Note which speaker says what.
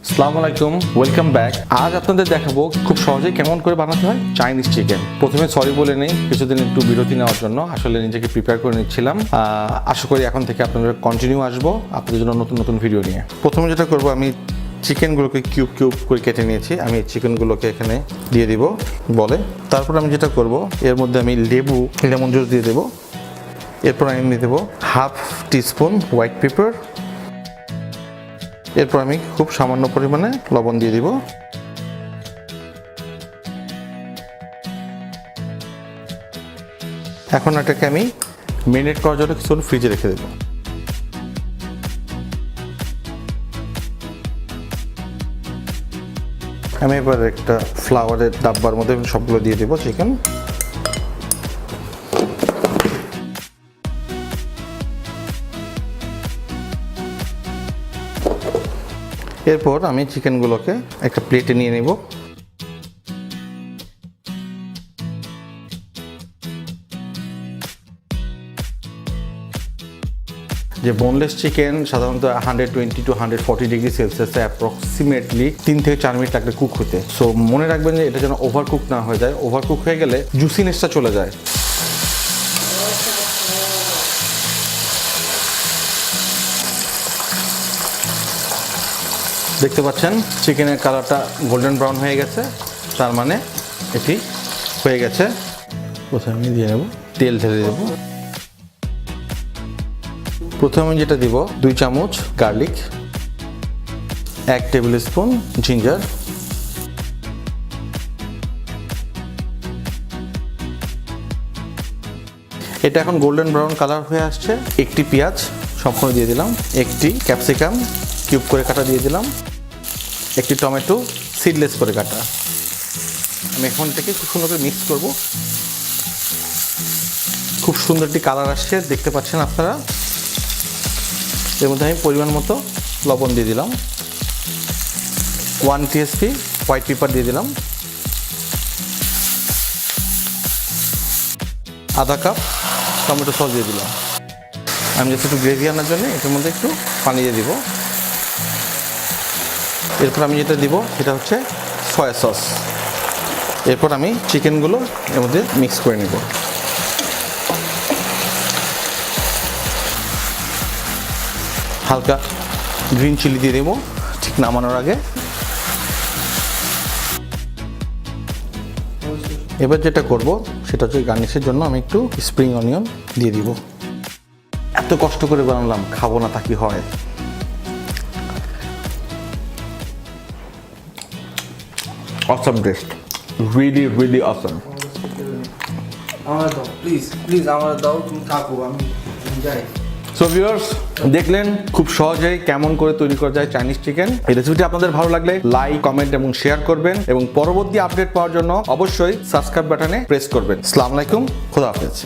Speaker 1: আসসালামু আলাইকুম, welcome back. আজ আপনাদের দেখাবো খুব সহজেই কেমন করে বানাতে হয় চাইনিজ চিকেন। প্রথমে সরি বলে নেই, কিছুদিন একটু বিরতি নেওয়ার জন্য আসলে নিজেকে প্রিপেয়ার করে নিচ্ছিলাম। আশা করি এখন থেকে আপনাদের কন্টিনিউ আসবো আপনাদের জন্য নতুন নতুন ভিডিও নিয়ে। প্রথমে যেটা করবো, আমি চিকেনগুলোকে কিউব কিউব করে কেটে নিয়েছি। আমি এই চিকেনগুলোকে এখানে দিয়ে দিব বলে। তারপর আমি যেটা করব, এর মধ্যে আমি লেমন জুস দিয়ে দেবো। এরপর আমি দিয়ে দেবো হাফ টিস্পুন হোয়াইট পেপার। এরপর আমি খুব সামান্য পরিমাণে লবণ দিয়ে দিব। এখন এটাকে আমি মেরিনেট করার জন্য কিছুক্ষণ ফ্রিজে রেখে দেব। আমি এবার একটা ফ্লাওয়ারের ডাব্বার মধ্যে সবগুলো দিয়ে দেবো চিকেন। এরপর আমি চিকেনগুলোকে একটা প্লেটে নিয়ে নেব। যে বোনলেস চিকেন সাধারণত 120 to 140 ডিগ্রি সেলসিয়াসে অ্যাপ্রক্সিমেটলি 3 থেকে 4 মিনিট লাগবে কুক হতে। সো মনে রাখবেন যে এটা যেন ওভার কুক না হয়ে যায়। ওভার কুক হয়ে গেলে জুসিনেসটা চলে যায়। দেখতে পাচ্ছেন চিকেনের কালারটা গোল্ডেন ব্রাউন হয়ে গেছে, তার মানে এটি হয়ে গেছে। প্রথমে আমি দিয়ে নেব, তেল ঢেলে দেব। প্রথমে আমি যেটা দিব 2 চামচ গার্লিক, 1 টেবিল স্পুন জিঞ্জার, এটা এখন গোল্ডেন ব্রাউন কালার হয়ে আসছে। একটি পেঁয়াজ সম্পূর্ণ দিয়ে দিলাম, একটি ক্যাপসিকাম কিউব করে কাটা দিয়ে দিলাম, একটি টমেটো সিডলেস করে কাটা। আমি এখন থেকে খুব সুন্দর করে মিক্স করব। খুব সুন্দর একটি কালার আসছে, দেখতে পাচ্ছেন আপনারা। এর মধ্যে আমি পরিমাণ মতো লবণ দিয়ে দিলাম, 1 টিএসপি হোয়াইট পেপার দিয়ে দিলাম, আধা কাপ টমেটো সস দিয়ে দিলাম। আমি জাস্ট একটু গ্রেভি আনার জন্য এটার মধ্যে একটু পানি দিয়ে দিব। এরপর আমি যেটা দিব সেটা হচ্ছে সয়া সস। এরপর আমি চিকেনগুলো এর মধ্যে মিক্স করে নেব। হালকা গ্রিন চিলি দিয়ে দেবো ঠিক নামানোর আগে। এবার যেটা করব সেটা হচ্ছে গার্নিশের জন্য আমি একটু স্প্রিং অনিয়ন দিয়ে দিব। এত কষ্ট করে বানালাম, খাবো না তা কি হয়। Awesome taste, really awesome.
Speaker 2: আমার দাও প্লিজ আমার দাও, তুমি থাকো, আমি যাই।
Speaker 1: সো ভিউয়ার্স, দেখলেন খুব সহজেই কেমন করে তৈরি করা যায় চাইনিজ চিকেন। এই রেসিপিটি আপনাদের ভালো লাগলে লাইক, কমেন্ট এবং শেয়ার করবেন এবং পরবর্তী আপডেট পাওয়ার জন্য অবশ্যই সাবস্ক্রাইব বাটনে প্রেস করবেন। আসসালামু আলাইকুম, খোদা হাফেজ।